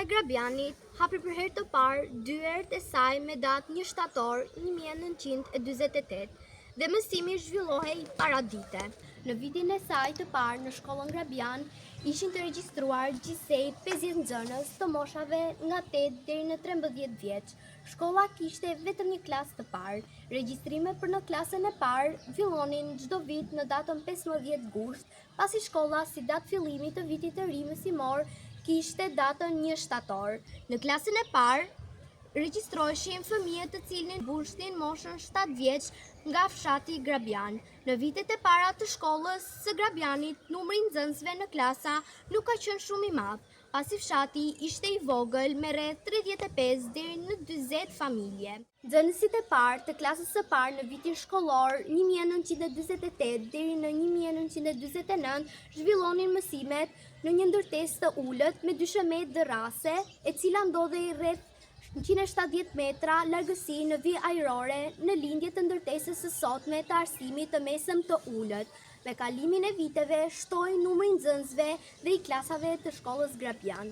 Grabianit hapi për herë të parë dyert e saj me datë 1 shtator 1948 dhe mësimi zhvillohej para dite. Në vitin e saj të parë në shkollën Grabian ishin të regjistruar gjithsej 50 nxënës të moshave nga 8 deri në 13 vjeç. Shkolla kishte vetëm një klasë të parë. Regjistrimet për në klasën e parë fillonin çdo vit në datën 15 gusht, pasi shkolla si datë fillimi të vitit të ri mësimor kishte datën 1 shtator. Në klasën e parë regjistroheshin fëmijët të cilin mbushnin moshën 7 vjeç nga fshati Grabian. Në vitet e para të shkollës së Grabianit, numri i nxënësve në klasa nuk ka qenë shumë i madh, pasi fshati ishte i vogël me rreth 35 deri në 40 familje. Nxënësit e parë të klasës së parë në vitin shkollor 1948 deri në 1949 zhvillonin mësimet në një ndërtesë të ulët me dyshëmet dërrase, e cila ndodhej rreth 170 metra largësi në vijë ajrore në lindje të ndërtesës së sotme të arsimit të mesëm të ulët. Me kalimin e viteve shtoi numri i nxënësve dhe i klasave të shkollës Grabian.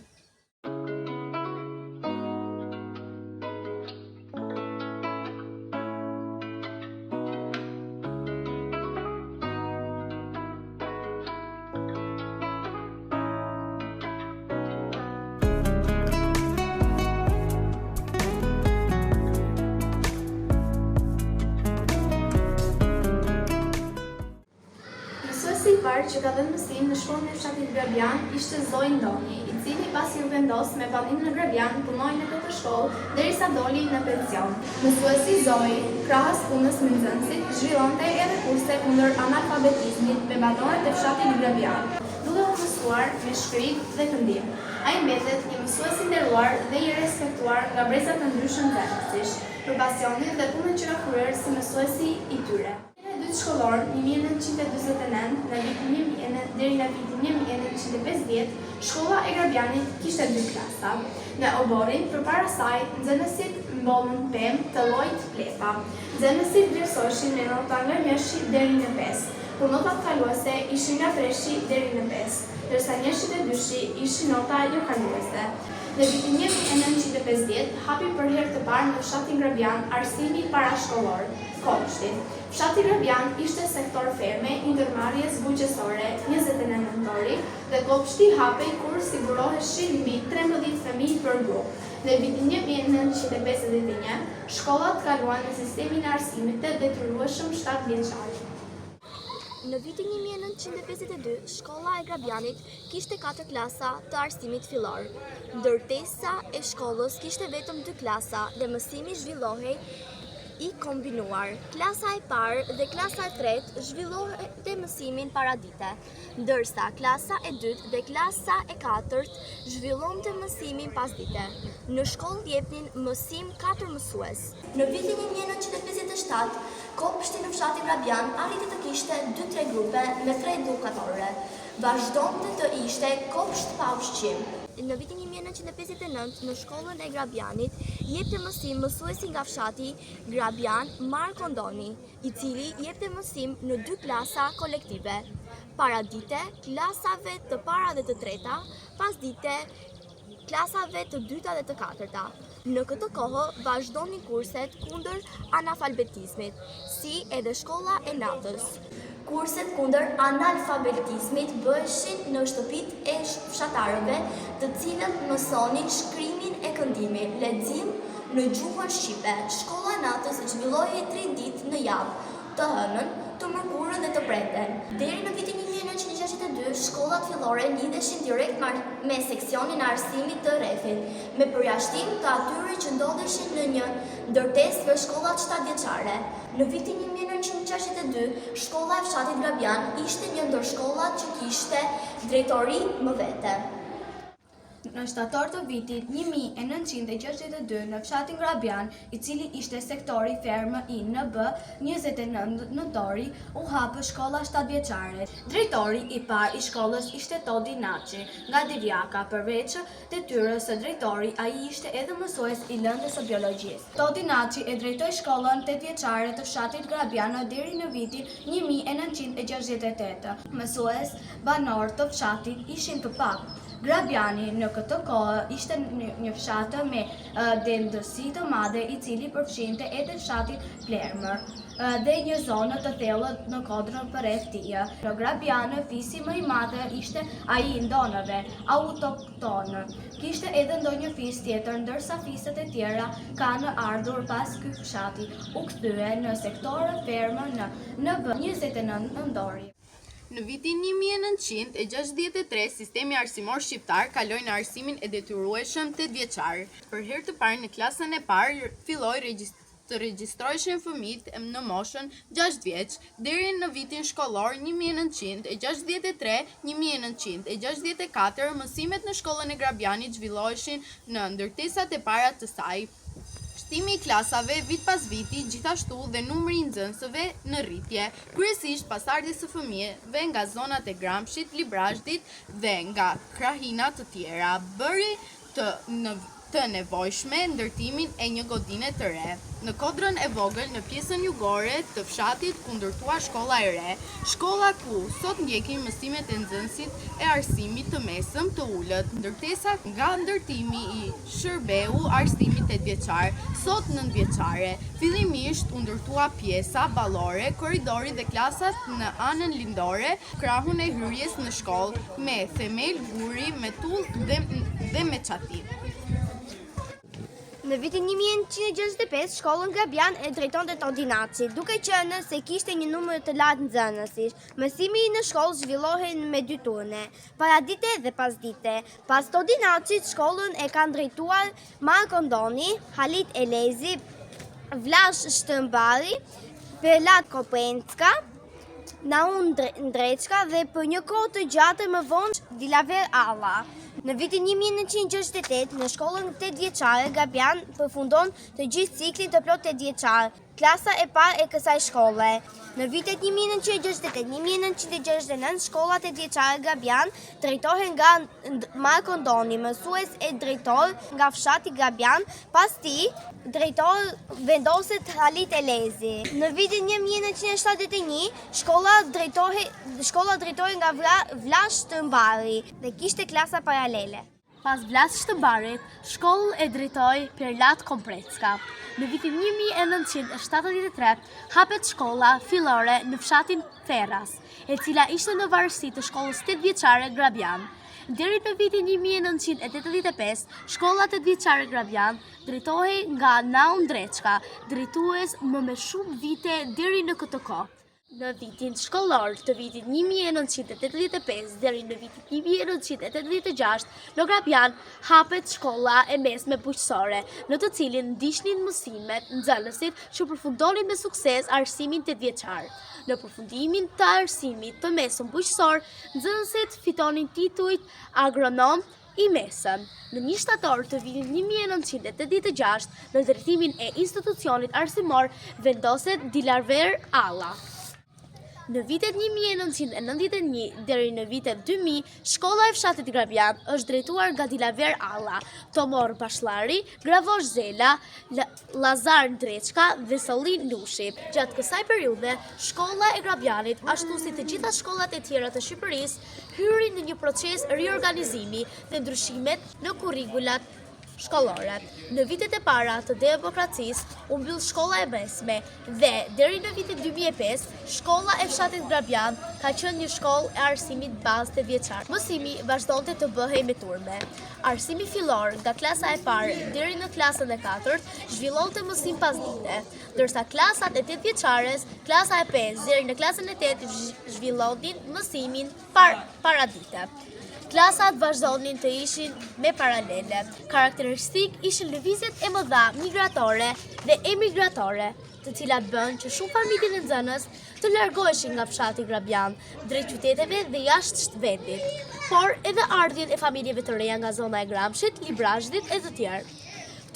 Mësuesi i parë që ka dhënë mësim në shkollën e fshatit Grabian ishte Zoj Ndonji, i cili pasi u vendos me banim në Grabian punoi në këtë shkollë derisa doli në pension. Mësuesi Zoj, krahas punës me nxënësit, zhvillonte edhe kurse kundër analfabetizmit me banoret e fshatit Grabian, duke u mësuar me shkrim dhe këndim. Ai mbetet një mësues i nderuar dhe i respektuar nga breza të ndryshëm nxënësish për pasionin dhe punën që ka kryer si mësuesi i tyre. Shkollor 1949 në vitin deri në vitin 1950, shkolla e Grabianit kishte 2 klasa. Në oborin përpara saj nxënësit mbollën pemë të llojit plepa. Nxënësit vlerësoheshin me nota nga 1 deri në 5, por notat kaluese ishin nga 3 deri në 5, ndërsa 1 dhe 2 ishin nota jo kaluese. Në vitin 1950 hapi për herë të parë në fshatin Grabian arsimi parashkollor, kopshti. Fshati Grabian ishte sektor ferme i ndërmarrjes bujqësore 29 nëntori dhe kopshti hapej kur siguroheshin mbi 13 fëmijë për grup. Në vitin 1951, shkollat kaluan në sistemin e arsimit të detyrueshëm 7 vjeçar. Në vitin 1952, shkolla e Grabianit kishte 4 klasa të arsimit fillor. Ndërtesa e shkollës kishte vetëm 2 klasa dhe mësimi zhvillohej i kombinuar. Klasa e parë dhe klasa e tretë zhvillohej mësimin paradite, ndërsa klasa e dytë dhe klasa e katërt zhvillonte mësimin pasdite. Në shkollë jepnin mësim 4 mësues. Në vitin 1957, kopshti në fshatin Grabian arriti të kishte 2-3 grupe me 3 edukatorë. Vazhdonte të ishte kopsht pa ushqim. Në vitin 1959, në shkollën e Grabianit, jepte mësim mësuesi nga fshati Grabian Marko Ndoni, i cili jepte mësim në 2 klasa kolektive. Paradite, klasave të para dhe të treta, pasdite, klasave të dyta dhe të katërta. Në këtë kohë vazhdonin kurset kundër analfabetizmit, si edhe shkolla e natës. Kurset kundër analfabetizmit bëheshin në shtëpitë e fshatarëve, të cilët mësonin shkrimin e këndimin, lexim në gjuhën shqipe. Shkolla e natës zhvillohej 3 ditë në javë, të hënën, të mërkurën dhe të preten. Deri në vitin 1962, shkollat fillore lidheshin direkt me seksionin e arsimit të rrethit, me përjashtim të atyre që ndodheshin në një ndërtesë për shkollat 7 vjeçare. Në vitin 1962, shkolla e fshatit Grabian ishte një ndër shkollat që kishte drejtori më vete. Në shtator të vitit 1962 në fshatin Grabian, i cili ishte sektori fermë i NB 29 nëntori, u hapë shkolla 7 vjeçare. Drejtori i parë i shkollës ishte Todi Naçi, nga Divjaka, përveç detyrës së drejtori, ai ishte edhe mësues i lëndës së biologjisë. Todi Naçi e drejtoi shkollën 8 vjeçare të fshatit Grabian deri në vitin 1968. Mësues banor të fshatit ishin të pak. Grabiani në këtë kohë ishte një fshatë me densitësi të madhe i cili përfshinte edhe fshatin Plermër dhe një zonë të thellët në kodrën përreth tij. Në Grabianë fisi më i madh ishte ai i ndonëve autoktonë. Kishte edhe ndonjë fis tjetër, ndërsa fiset e tjera kanë ardhur pas ky fshati u kthye në sektorë fermër në 29 nëntori. Në vitin 1963, sistemi arsimor shqiptar kaloi në arsimin e detyrueshëm 8 vjeçar. Për herë të parë në klasën e parë filloi të regjistroheshin fëmijët në moshën 6 vjeç, deri në vitin shkollor 1963-1964, mësimet në shkollën e Grabianit zhvilloheshin në ndërtesat e para të saj. Shtimi i klasave vit pas viti, gjithashtu dhe numri i nxënësve në rritje, kryesisht pasardhjes së fëmijëve nga zonat e Gramshit, Librazhdit dhe nga krahina të tjera, bëri të nevojshme ndërtimin e një godine të re. Në kodrën e vogël, në pjesën jugore të fshatit ku ndërtua shkolla e re, shkolla ku sot ndjekin mësimet e nxënësit e arsimit të mesëm të ulët, ndërtesa nga ndërtimi i shërbeu arsimit 8 vjeçar, sot 9 vjeçare. Fillimisht u ndërtua pjesa ballore, korridori dhe klasat në anën lindore, krahun e hyrjes në shkollë me themel guri, me tull dhe me çati. Në vitin 1965, shkollën Grabian e drejtonte Tondinaci, duke qenë se kishte një numër të lartë nxënësish. Mësimi në shkollë zhvillohej me 2 turne, paradite dhe pasdite. Pas Tondinacit, shkollën e kanë drejtuar Marko Ndoni, Halit Elezi, Vlash Shtëmbari, Perlat Kopenska, Naun Ndreçka dhe për një kohë të gjatë më vonë Dilaver Alla. Në vitin 1968, në shkollën 8 vjeçare, Grabian përfundon të gjithë ciklin të plot 8 vjeçar, klasa e parë e kësaj shkolle. Në vitet 1968-1969, shkollat 8 vjeçare Grabian drejtohen nga Marko Ndoni, mësues e drejtor nga fshati Grabian, pas tij drejtor vendoset Halit Elezi. Në vitin 1971, shkolla drejtohej nga Vlash Shtëmbari dhe kishte klasa paralele. Pas Vlash Shtëmbarit, shkollën e drejtoi Perlat Kopenska. Në vitin 1973, hapet shkolla fillore në fshatin Ferras, e cila ishte në varësi të shkollës 8 vjeçare Grabian. Deri në vitin 1985, shkolla 8 vjeçare Grabian drejtohej nga Naun Ndreçka, drejtues më me shumë vite deri në këtë kohë. Në vitin shkollor të vitit 1985 deri në vitin 1986, në Grabian hapet shkolla e mesme bujqësore, në të cilin ndiqnin mësimet nxënësit që përfundonin me sukses arsimin 8 vjeçar. Në përfundimin të arsimit të mesëm bujqësor, nxënësit fitonin titujt agronom i mesëm. Në 1 shtator të vitit 1986, në drejtimin e institucionit arsimor vendoset Dilaver Alla. Në vitet 1991 deri në vitet 2000, shkolla e fshatit Grabian është drejtuar nga Dilaver Alla, Tomor Bashllari, Gravosh Zela, Lazar Ndreçka dhe Sollin Lushi. Gjatë kësaj periudhe, shkolla e Grabianit, ashtu si të gjitha shkollat e tjera të Shqipërisë, hyri në një proces riorganizimi dhe ndryshimet në kurrikulat shkollore. Në vitet e para të demokracisë, u mbyll shkolla e mesme dhe deri në vitin 2005, shkolla e fshatit Grabian ka qenë një shkollë e arsimit bazë të vjeçar. Mësimi vazhdonte të bëhej me turme. Arsimi fillor nga klasa e parë deri në klasën e 4 zhvillonte mësim pasdite, ndërsa klasat e 8 vjeçares, klasa e 5 deri në klasën e 8 zhvillonin mësimin paradite. Klasat vazhdonin të ishin me paralele. Karakteristik ishin lëvizjet e mëdha migratore dhe emigratore, të cilat bën që shumë familje në nxënës të largoheshin nga fshati Grabian, drejt qyteteve dhe jashtë vendit, por edhe ardhjen e familjeve të reja nga zona e Gramshit, Librazhdit e të tjerë.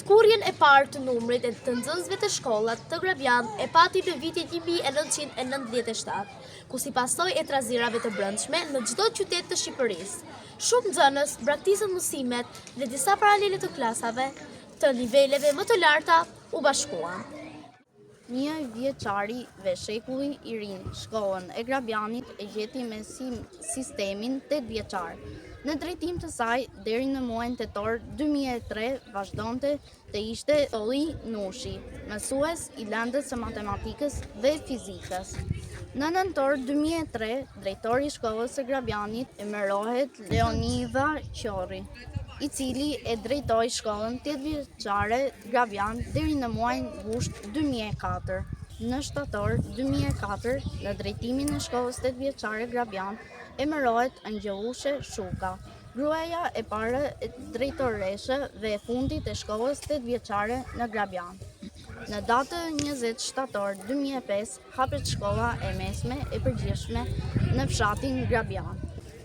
Kurjen e parë të numrit e të nxënësve të shkollat të Grabian e pati në vitin 1997, ku si pasoj e trazirave të brendshme në çdo qytet të Shqipërisë. Shumë nxënës braktisën mësimet dhe disa paralele të klasave të niveleve më të larta u bashkuan. Një vjeçari dhe shekulli i ri, shkollën e Grabianit e gjeti me sistemin 8 vjeçar. Në drejtim të saj, deri në muajin tetor 2003 vazhdonte të ishte Olli Nushi, mësues i lëndës së matematikës dhe fizikës. Në nëntor 2003, drejtori i shkollës së Grabianit emërohet Leonida Qorri, i cili e drejtoi shkollën 8 vjeçare Grabian deri në muajin gusht 2004. Në shtator 2004, në drejtimin e shkollës 8 vjeçare Grabian emërohet Angjelushe Shuka, gruaja e parë e drejtoreshe dhe e fundit e shkollës 8 vjeçare në Grabian. Në datën 20 shtator 2005 hapet shkolla e mesme e përgjithshme në fshatin Grabian.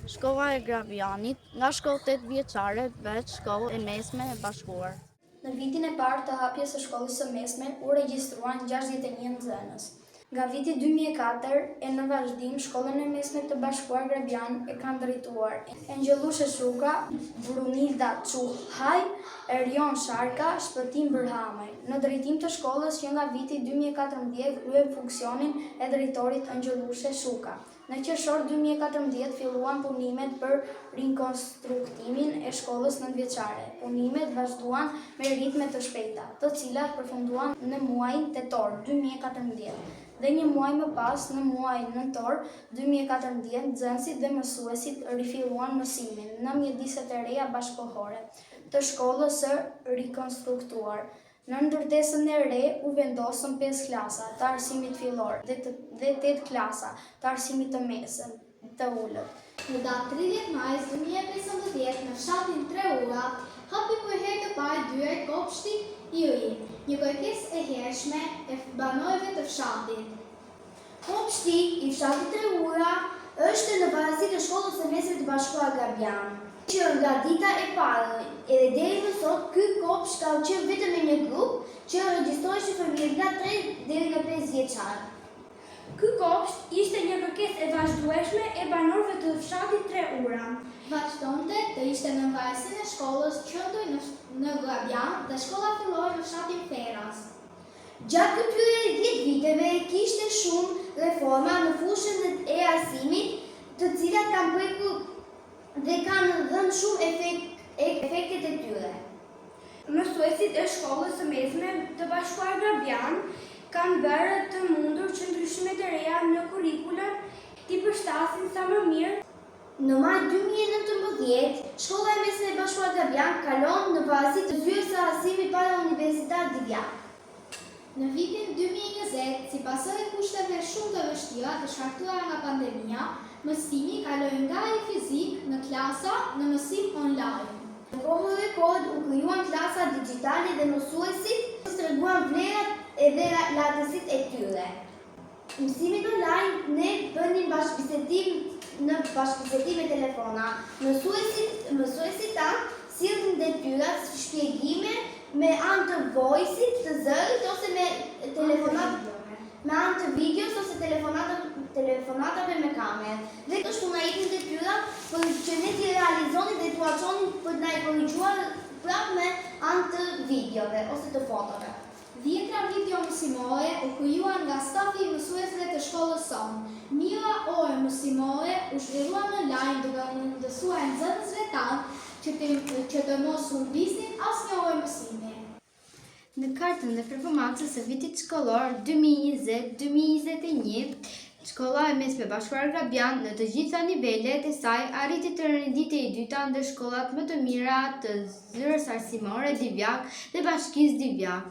Shkolla e Grabianit nga shkollë 8 vjeçare bëhet shkollë e mesme e bashkuar. Në vitin e parë të hapjes së shkollës së mesme u regjistruan 61 nxënës. Nga viti 2004 e në vazhdim shkollën e mesme të bashkuar Grabian e kanë drejtuar Angjelushe Shuka, Brunilda Çuhaj, Erion Sharka, Shpëtim Bërhamaj. Në drejtim të shkollës që nga viti 2014 kryen funksionin e drejtorit Angjelushe Shuka. Në qershor 2014 filluan punimet për rikonstruktimin e shkollës 9-vjeçare. Punimet vazhduan me ritme të shpejta, të cilat përfunduan në muajin tetor 2014. Dhe një muaj më pas, në muajin nëntor 2014, nxënësit dhe mësuesit rifilluan mësimin në mjediset e reja bashkëkohore të shkollës së rikonstruktuar. Në ndërtesën e re u vendosën 5 klasa të arsimit fillor dhe 8 klasa të arsimit të mesëm të ullët. Në datë 30 majs 2015 në fshatin 3 Ura, hapi për herë të parë dyert kopshti i ri, një kërkesë e hershme e banorëve të fshatit. Kopshti i fshatit 3 Ura është në varësi të shkollës së mesme të bashkuar Grabian, që nga dita e parë edhe deri më sot, ky kopsht ka qenë vetëm me një grup që regjistroi fëmijë nga 3 deri në 5 vjeçar. Ky kopsht ishte një kërkesë e vazhdueshme e banorëve të fshatit 3 Ura. Vazhdonte të ishte në varësinë e shkollës qendroj në Grabian dhe shkolla fillore në fshatin Ferras. Gjatë këtyre 10 viteve kishte shumë reforma në fushën e arsimit, të cilat kanë prekur dhe kanë dhënë shumë efektet e tyre. Mësuesit e shkollës së mesme të bashkuar Grabian kanë bërë të mundur që ndryshimet e reja në kurrikulum t'i përshtasin sa më mirë. Në maj 2019, shkolla e mesme e bashkuar Grabian kalon në varësi të zyrës së arsimit para universitar Divjak. Në vitin 2020, si pasojë e kushteve shumë të vështira të shkaktuara nga pandemia, mësimi kaloi nga ai fizik në klasa në mësim online. Në kohën e kohët u krijuan klasa digjitale dhe mësuesit treguan vlerat edhe lartësitë e tyre. Mësimin online ne bënim bashkëbisedim me telefona. Mësuesit tanë sillnin detyrat, shpjegime me anë të voice-it të zërit ose me anë të videos ose telefonatave me kamerë. Dhe kështu na jepnin detyra për që ne t'i realizonin dhe t'u çonin për na i korrigjuar prapë me anë të videove ose të fotove. 10 video mësimore u krijuan nga stafi i mësuesve të shkollës sonë. Mijëra orë mësimore u zhvilluan online duke ndësuar nxënësve tanë që të mos humbisnin asnjë orë mësimi. Në kartën dhe performancës së vitit shkollor 2020-2021, shkolla e mesme bashkuar Grabian në të gjitha nivelet e saj arriti të renditej e dyta ndër shkollat më të mira të zyrës arsimore Divjak dhe bashkisë Divjak.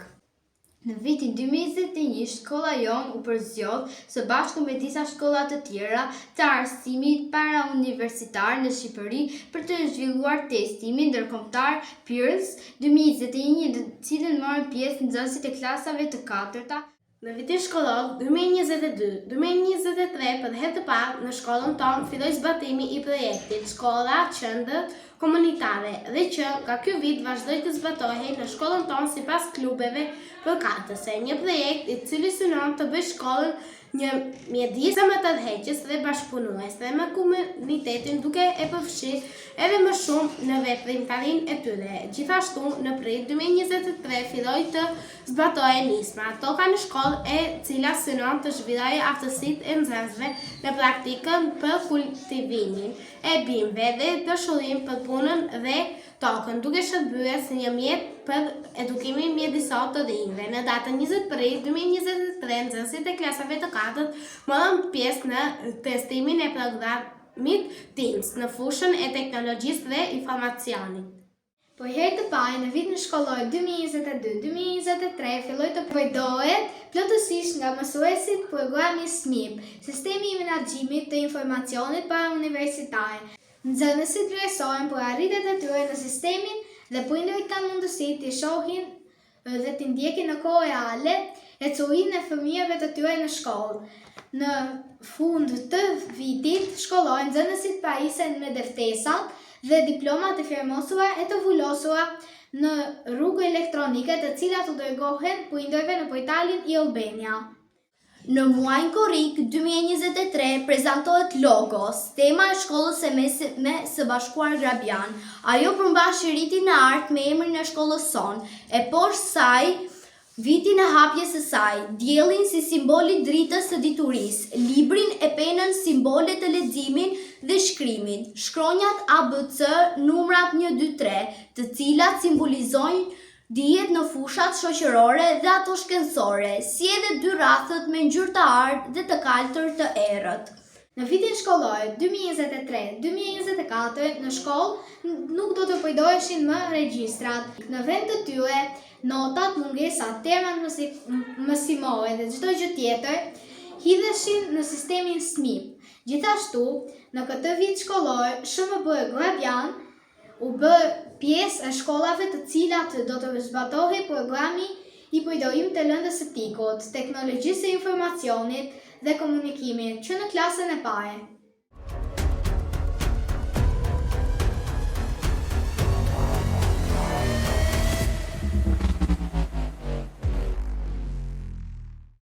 Në vitin 2021, shkolla jonë u përzgjodh së bashku me disa shkolla të tjera të arsimit parauniversitar në Shqipëri për të zhvilluar testimin ndërkombëtar PIRLS 2021, në cilën morën pjesë nxënësit e klasave të 4-ta. Në vitin shkollor 2022-2023, për herë të parë në shkollën tonë filloi zbatimi i projektit Shkolla Qendër Komunitare dhe që nga ky vit vazhdoi të zbatohej në shkollën tonë sipas klubeve përkatëse, një projekt i cili synon të bëjë shkollën një mjedisë më të dheqës dhe bashkëpunues dhe me komunitetin duke e përfshirë edhe më shumë në veprimtarinë e tyre. Gjithashtu, në prill 2023 filloi të zbatohej nisma toka në shkollë e cila synon të zhvillojë aftësitë e nxënësve në praktikën për kultivimin e bimëve dhe dëshurim për punën dhe tokën, duke shërbyer si një mjet për edukimin mjedisor të rinjve. Në datën 20 prill 2023, nxënësit e klasave të 4 morën pjesë në testimin e programit TIMSS në fushën e teknologjisë dhe informacionit. Për herë të parë në vitin shkollor 2022-2023 filloi të përdoret plotësisht nga mësuesit programi SMIP, Sistemi i Menaxhimit të Informacionit para Universitar. Nxënësit vlerësohen për arritjet e tyre në sistemin dhe prindërit kanë mundësi të shohin dhe të ndjekin në kohë reale ecurinë e fëmijëve të tyre në shkollë. Në fund të vitit shkollor, nxënësit parisen me deftesat dhe diplomat e firmosura e të vullosura në rrugë elektronike, të cilat u dërgohen prindërve në portalin e-Albania. Në muajin korrik 2023 prezantohet Logos, tema e shkollës së mesme së Bashkuar Grabian. Ajo përmban shiritin e artë me emrin e shkollës son, e poshtë saj vitin e hapjes së saj, diellin si simboli dritës së diturisë, librin e penën simbole të leximit dhe shkrimit, shkronjat ABC numrat 1, 2, 3, të cilat simbolizojnë dijet në fushat shoqërore dhe ato shkencore, si edhe 2 rrathët me ngjyrë të ardhë dhe të kaltër të errët. Në vitin shkollor 2023-2024 në shkollë nuk do të përdoreshin më regjistrat. Në vend të tyre, notat, mungesat, termat mësimore dhe çdo gjë tjetër hidheshin në sistemin SMIP. Gjithashtu, në këtë vit shkollor, SHMB Grabian u bë pjesë e shkollave të cilat do të zbatohej programi i përdorim të lëndës së pikut, teknologjisë e informacionit dhe komunikimit që në klasën e parë.